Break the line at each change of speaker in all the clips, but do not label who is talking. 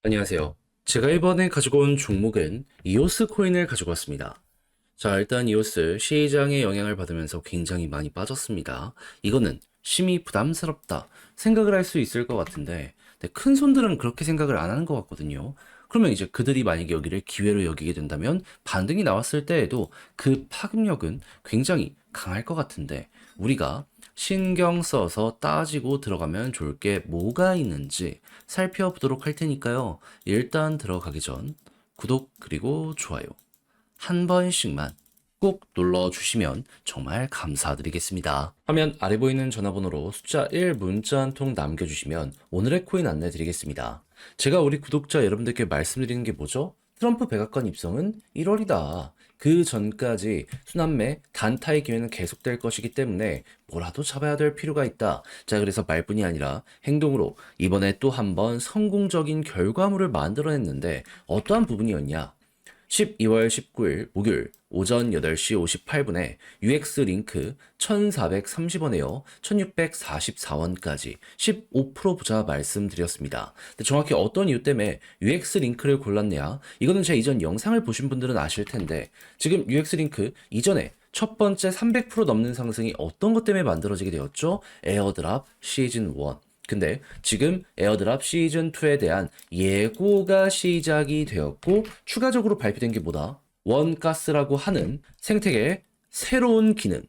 안녕하세요. 제가 이번에 가지고 온 종목은 이오스 코인을 가지고 왔습니다. 자, 일단 이오스 시장의 영향을 받으면서 굉장히 많이 빠졌습니다. 이거는 심히 부담스럽다 생각을 할 수 있을 것 같은데, 근데 큰 손들은 그렇게 생각을 안 하는 것 같거든요. 그러면 이제 그들이 만약에 여기를 기회로 여기게 된다면 반등이 나왔을 때에도 그 파급력은 굉장히 강할 것 같은데, 우리가 신경 써서 따지고 들어가면 좋을 게 뭐가 있는지 살펴보도록 할 테니까요. 일단 들어가기 전 구독 그리고 좋아요 한 번씩만 꼭 눌러주시면 정말 감사드리겠습니다. 화면 아래 보이는 전화번호로 숫자 1 문자 한 통 남겨주시면 오늘의 코인 안내 드리겠습니다. 제가 우리 구독자 여러분들께 말씀드리는 게 뭐죠? 트럼프 백악관 입성은 1월이다. 그 전까지 순환매 단타의 기회는 계속될 것이기 때문에 뭐라도 잡아야 될 필요가 있다. 자, 그래서 말뿐이 아니라 행동으로 이번에 또 한 번 성공적인 결과물을 만들어냈는데 어떠한 부분이었냐? 12월 19일 목요일 오전 8시 58분에 UX 링크 1,430원에요. 1,644원까지 15% 부자 말씀드렸습니다. 근데 정확히 어떤 이유 때문에 UX 링크를 골랐냐? 이거는 제 이전 영상을 보신 분들은 아실 텐데 지금 UX 링크 이전에 첫 번째 300% 넘는 상승이 어떤 것 때문에 만들어지게 되었죠? 에어드랍 시즌 1. 근데 지금 에어드랍 시즌2에 대한 예고가 시작이 되었고 추가적으로 발표된 게 뭐다? 원가스라고 하는 생태계의 새로운 기능.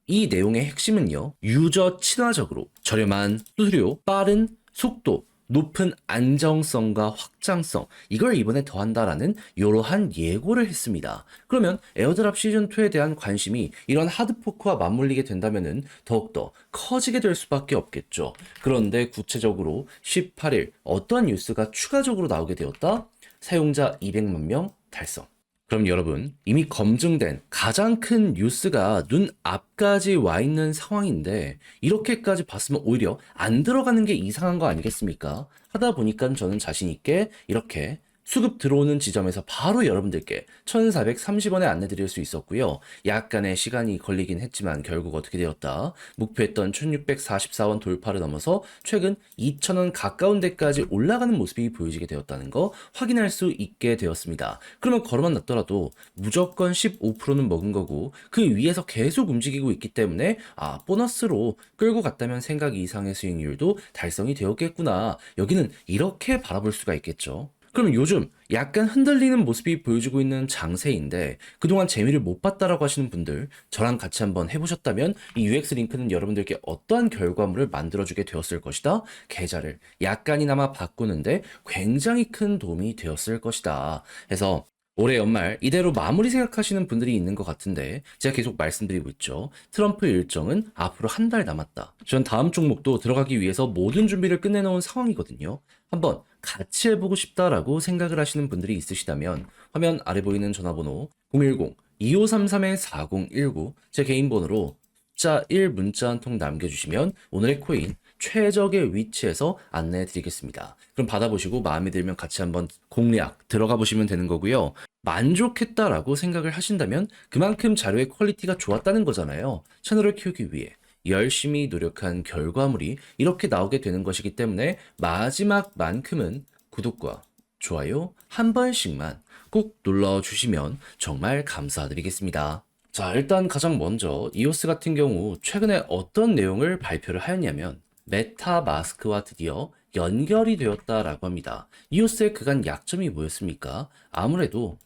이 내용의 핵심은요, 유저 친화적으로 저렴한 수수료, 빠른 속도, 높은 안정성과 확장성, 이걸 이번에 더한다라는 이러한 예고를 했습니다. 그러면 에어드랍 시즌2에 대한 관심이 이런 하드포크와 맞물리게 된다면 더욱더 커지게 될 수밖에 없겠죠. 그런데 구체적으로 18일 어떤 뉴스가 추가적으로 나오게 되었다? 사용자 200만 명 달성. 그럼 여러분, 이미 검증된 가장 큰 뉴스가 눈 앞까지 와 있는 상황인데, 이렇게까지 봤으면 오히려 안 들어가는 게 이상한 거 아니겠습니까? 하다 보니까 저는 자신있게 이렇게 수급 들어오는 지점에서 바로 여러분들께 1,430원에 안내 드릴 수 있었고요. 약간의 시간이 걸리긴 했지만 결국 어떻게 되었다? 목표했던 1,644원 돌파를 넘어서 최근 2,000원 가까운 데까지 올라가는 모습이 보여지게 되었다는 거 확인할 수 있게 되었습니다. 그러면 걸어만 놨더라도 무조건 15%는 먹은 거고 그 위에서 계속 움직이고 있기 때문에 보너스로 끌고 갔다면 생각 이상의 수익률도 달성이 되었겠구나. 여기는 이렇게 바라볼 수가 있겠죠. 그럼 요즘 약간 흔들리는 모습이 보여주고 있는 장세인데 그동안 재미를 못 봤다라고 하시는 분들 저랑 같이 한번 해보셨다면 이 UX 링크는 여러분들께 어떠한 결과물을 만들어주게 되었을 것이다. 계좌를 약간이나마 바꾸는데 굉장히 큰 도움이 되었을 것이다. 해서 올해 연말 이대로 마무리 생각하시는 분들이 있는 것 같은데 제가 계속 말씀드리고 있죠. 트럼프 일정은 앞으로 한 달 남았다. 전 다음 종목도 들어가기 위해서 모든 준비를 끝내놓은 상황이거든요. 한번 같이 해보고 싶다라고 생각을 하시는 분들이 있으시다면 화면 아래 보이는 전화번호 010-2533-4019 제 개인 번호로 숫자 1 문자 한 통 남겨주시면 오늘의 코인 최적의 위치에서 안내해 드리겠습니다. 그럼 받아보시고 마음에 들면 같이 한번 공략 들어가 보시면 되는 거고요. 만족했다라고 생각을 하신다면 그만큼 자료의 퀄리티가 좋았다는 거잖아요. 채널을 키우기 위해 열심히 노력한 결과물이 이렇게 나오게 되는 것이기 때문에 마지막만큼은 구독과 좋아요 한 번씩만 꼭 눌러주시면 정말 감사드리겠습니다. 자, 일단 가장 먼저 이오스 같은 경우 최근에 어떤 내용을 발표를 하였냐면 메타마스크와 드디어 연결이 되었다라고 합니다. 이오스의 그간 약점이 뭐였습니까? 아무래도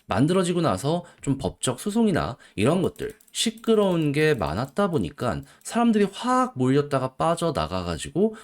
만들어지고 나서 좀 법적 소송이나 이런 것들 시끄러운 게 많았다 보니까 사람들이 확 몰렸다가 빠져나가가지고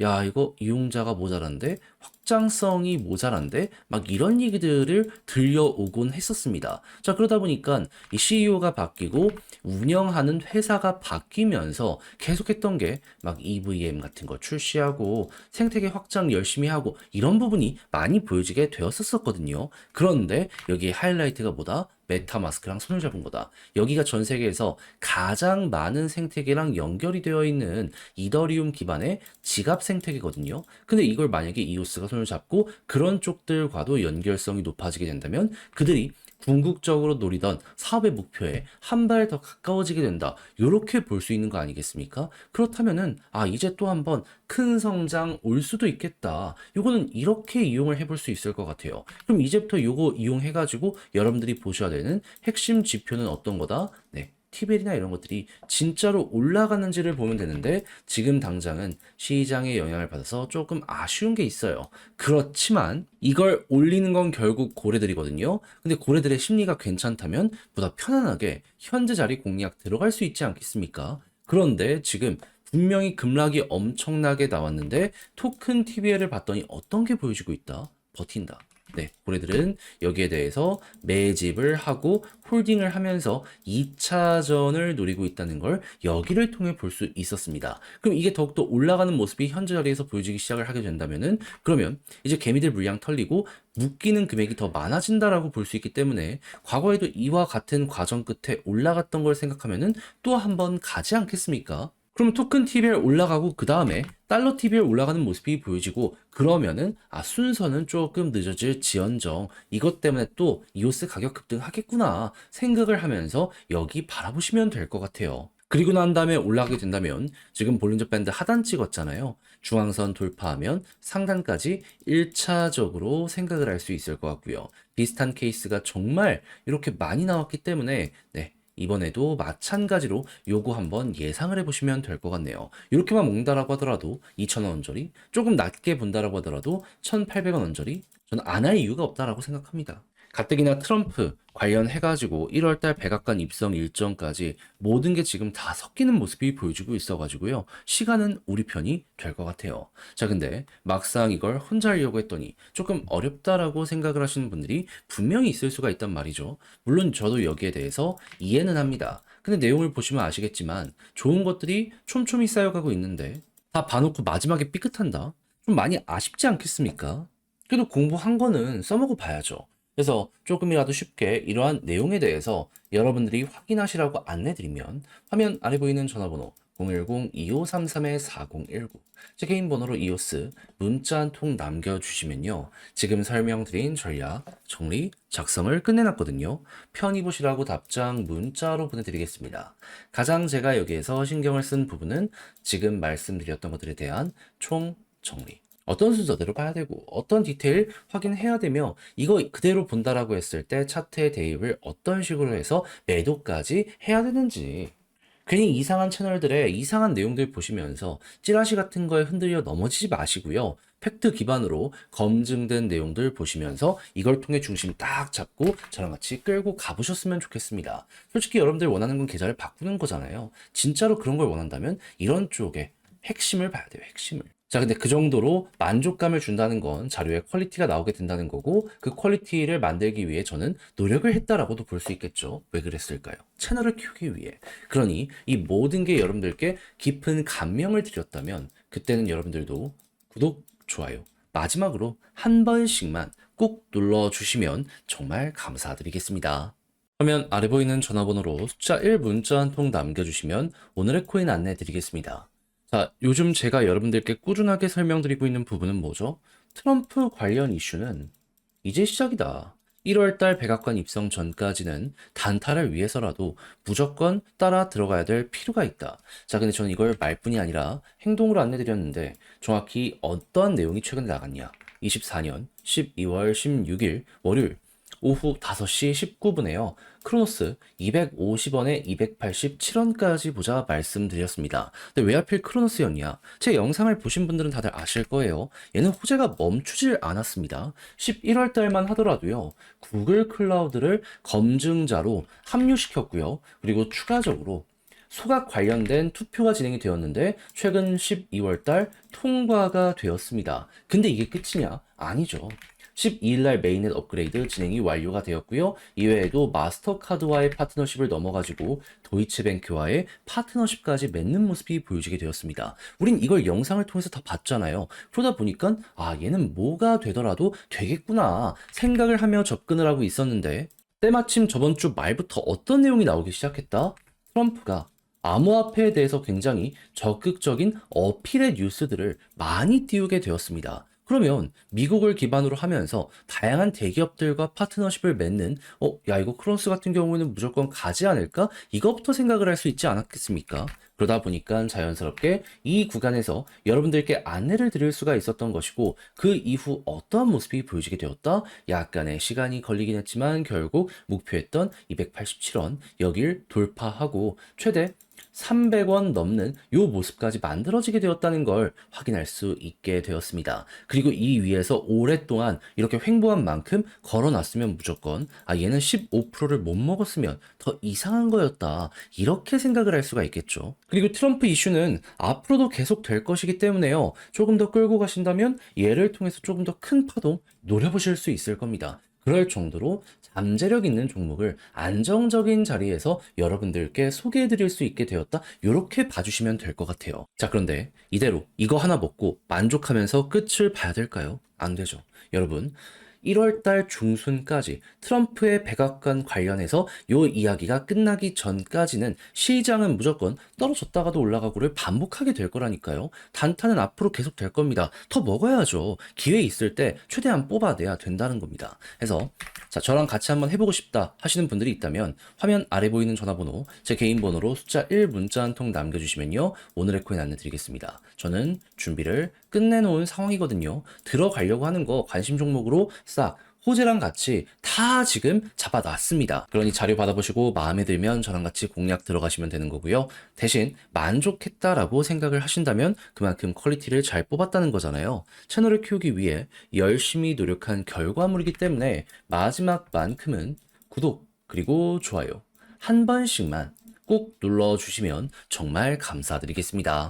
야 이거 이용자가 모자란데 확장성이 모자란데 막 이런 얘기들을 들려오곤 했었습니다. 자, 그러다 보니까 이 CEO가 바뀌고 운영하는 회사가 바뀌면서 계속했던 게 막 EVM 같은 거 출시하고 생태계 확장 열심히 하고 이런 부분이 많이 보여지게 되었었거든요. 그런데 여기 하이라이트가 뭐다? 메타마스크랑 손을 잡은 거다. 여기가 전 세계에서 가장 많은 생태계랑 연결이 되어 있는 이더리움 기반의 지갑 생태계거든요. 근데 이걸 만약에 이오스가 손을 잡고 그런 쪽들과도 연결성이 높아지게 된다면 그들이 궁극적으로 노리던 사업의 목표에 한 발 더 가까워지게 된다. 이렇게 볼 수 있는 거 아니겠습니까? 그렇다면은 이제 또 한번 큰 성장 올 수도 있겠다. 요거는 이렇게 이용을 해볼 수 있을 것 같아요. 그럼 이제부터 요거 이용해가지고 여러분들이 보셔야 되는 핵심 지표는 어떤 거다? 네. 티벨이나 이런 것들이 진짜로 올라가는지를 보면 되는데 지금 당장은 시장의 영향을 받아서 조금 아쉬운 게 있어요. 그렇지만 이걸 올리는 건 결국 고래들이거든요. 근데 고래들의 심리가 괜찮다면 보다 편안하게 현재 자리 공략 들어갈 수 있지 않겠습니까? 그런데 지금 분명히 급락이 엄청나게 나왔는데 토큰 TBL을 봤더니 어떤 게 보여지고 있다? 버틴다. 네, 고래들은 여기에 대해서 매집을 하고 홀딩을 하면서 2차전을 노리고 있다는 걸 여기를 통해 볼 수 있었습니다. 그럼 이게 더욱더 올라가는 모습이 현재 자리에서 보여지기 시작을 하게 된다면은 그러면 이제 개미들 물량 털리고 묶이는 금액이 더 많아진다라고 볼 수 있기 때문에 과거에도 이와 같은 과정 끝에 올라갔던 걸 생각하면은 또 한번 가지 않겠습니까? 그럼 토큰 TBL 올라가고 그 다음에 달러 TBL 올라가는 모습이 보여지고 그러면은 순서는 조금 늦어질 지언정 이것 때문에 또 이오스 가격 급등하겠구나 생각을 하면서 여기 바라보시면 될 것 같아요. 그리고 난 다음에 올라가게 된다면 지금 볼린저 밴드 하단 찍었잖아요. 중앙선 돌파하면 상단까지 1차적으로 생각을 할 수 있을 것 같고요. 비슷한 케이스가 정말 이렇게 많이 나왔기 때문에 네. 이번에도 마찬가지로 요거 한번 예상을 해보시면 될 것 같네요. 이렇게만 먹는다라고 하더라도 2,000원 언저리, 조금 낮게 본다라고 하더라도 1,800원 언저리, 저는 안 할 이유가 없다라고 생각합니다. 가뜩이나 트럼프 관련해가지고 1월달 백악관 입성 일정까지 모든 게 지금 다 섞이는 모습이 보여주고 있어가지고요. 시간은 우리 편이 될 것 같아요. 자, 근데 막상 이걸 혼자 하려고 했더니 조금 어렵다라고 생각을 하시는 분들이 분명히 있을 수가 있단 말이죠. 물론 저도 여기에 대해서 이해는 합니다. 근데 내용을 보시면 아시겠지만 좋은 것들이 촘촘히 쌓여가고 있는데 다 봐놓고 마지막에 삐끗한다? 좀 많이 아쉽지 않겠습니까? 그래도 공부한 거는 써먹어 봐야죠. 그래서 조금이라도 쉽게 이러한 내용에 대해서 여러분들이 확인하시라고 안내드리면 화면 아래 보이는 전화번호 010-2533-4019 제 개인 번호로 이오스 문자 한 통 남겨주시면요. 지금 설명드린 전략 정리 작성을 끝내놨거든요. 편히 보시라고 답장 문자로 보내드리겠습니다. 가장 제가 여기에서 신경을 쓴 부분은 지금 말씀드렸던 것들에 대한 총 정리. 어떤 순서대로 봐야 되고 어떤 디테일 확인해야 되며 이거 그대로 본다라고 했을 때 차트의 대입을 어떤 식으로 해서 매도까지 해야 되는지 괜히 이상한 채널들의 이상한 내용들 보시면서 찌라시 같은 거에 흔들려 넘어지지 마시고요. 팩트 기반으로 검증된 내용들 보시면서 이걸 통해 중심 딱 잡고 저랑 같이 끌고 가보셨으면 좋겠습니다. 솔직히 여러분들 원하는 건 계좌를 바꾸는 거잖아요. 진짜로 그런 걸 원한다면 이런 쪽에 핵심을 봐야 돼요. 핵심을. 자, 근데 그 정도로 만족감을 준다는 건 자료의 퀄리티가 나오게 된다는 거고 그 퀄리티를 만들기 위해 저는 노력을 했다라고도 볼 수 있겠죠. 왜 그랬을까요? 채널을 키우기 위해. 그러니 이 모든 게 여러분들께 깊은 감명을 드렸다면 그때는 여러분들도 구독, 좋아요, 마지막으로 한 번씩만 꼭 눌러주시면 정말 감사드리겠습니다. 화면 아래 보이는 전화번호로 숫자 1 문자 한 통 남겨주시면 오늘의 코인 안내 드리겠습니다. 자, 요즘 제가 여러분들께 꾸준하게 설명드리고 있는 부분은 뭐죠? 트럼프 관련 이슈는 이제 시작이다. 1월달 백악관 입성 전까지는 단타를 위해서라도 무조건 따라 들어가야 될 필요가 있다. 자, 근데 저는 이걸 말뿐이 아니라 행동으로 안내드렸는데 정확히 어떤 내용이 최근에 나갔냐? 24년 12월 16일 월요일 오후 5시 19분에요. 크로노스 250원에 287원까지 보자 말씀드렸습니다. 근데 왜 하필 크로노스였냐? 제 영상을 보신 분들은 다들 아실 거예요. 얘는 호재가 멈추질 않았습니다. 11월 달만 하더라도요. 구글 클라우드를 검증자로 합류시켰고요. 그리고 추가적으로 소각 관련된 투표가 진행이 되었는데 최근 12월 달 통과가 되었습니다. 근데 이게 끝이냐? 아니죠. 12일 날 메인넷 업그레이드 진행이 완료가 되었고요. 이외에도 마스터카드와의 파트너십을 넘어가지고 도이치뱅크와의 파트너십까지 맺는 모습이 보여지게 되었습니다. 우린 이걸 영상을 통해서 다 봤잖아요. 그러다 보니까 얘는 뭐가 되더라도 되겠구나 생각을 하며 접근을 하고 있었는데 때마침 저번 주 말부터 어떤 내용이 나오기 시작했다? 트럼프가 암호화폐에 대해서 굉장히 적극적인 어필의 뉴스들을 많이 띄우게 되었습니다. 그러면 미국을 기반으로 하면서 다양한 대기업들과 파트너십을 맺는 야 이거 크로스 같은 경우에는 무조건 가지 않을까? 이것부터 생각을 할 수 있지 않았겠습니까? 그러다 보니까 자연스럽게 이 구간에서 여러분들께 안내를 드릴 수가 있었던 것이고 그 이후 어떠한 모습이 보여지게 되었다? 약간의 시간이 걸리긴 했지만 결국 목표했던 287원 여길 돌파하고 최대 300원 넘는 요 모습까지 만들어지게 되었다는 걸 확인할 수 있게 되었습니다. 그리고 이 위에서 오랫동안 이렇게 횡보한 만큼 걸어놨으면 무조건 얘는 15%를 못 먹었으면 더 이상한 거였다. 이렇게 생각을 할 수가 있겠죠. 그리고 트럼프 이슈는 앞으로도 계속 될 것이기 때문에요. 조금 더 끌고 가신다면 얘를 통해서 조금 더 큰 파동 노려보실 수 있을 겁니다. 그럴 정도로 잠재력 있는 종목을 안정적인 자리에서 여러분들께 소개해 드릴 수 있게 되었다. 이렇게 봐주시면 될 것 같아요. 자, 그런데 이대로 이거 하나 먹고 만족하면서 끝을 봐야 될까요? 안 되죠. 여러분, 1월 달 중순까지 트럼프의 백악관 관련해서 요 이야기가 끝나기 전까지는 시장은 무조건 떨어졌다가도 올라가고를 반복하게 될 거라니까요. 단타는 앞으로 계속 될 겁니다. 더 먹어야죠. 기회 있을 때 최대한 뽑아내야 된다는 겁니다. 그래서 자, 저랑 같이 한번 해보고 싶다 하시는 분들이 있다면 화면 아래 보이는 전화번호 제 개인 번호로 숫자 1 문자 한 통 남겨주시면요. 오늘의 코인 안내드리겠습니다. 저는 준비를 끝내놓은 상황이거든요. 들어가려고 하는 거 관심 종목으로 싹 호재랑 같이 다 지금 잡아놨습니다. 그러니 자료 받아보시고 마음에 들면 저랑 같이 공략 들어가시면 되는 거고요. 대신 만족했다라고 생각을 하신다면 그만큼 퀄리티를 잘 뽑았다는 거잖아요. 채널을 키우기 위해 열심히 노력한 결과물이기 때문에 마지막만큼은 구독 그리고 좋아요 한 번씩만 꼭 눌러주시면 정말 감사드리겠습니다.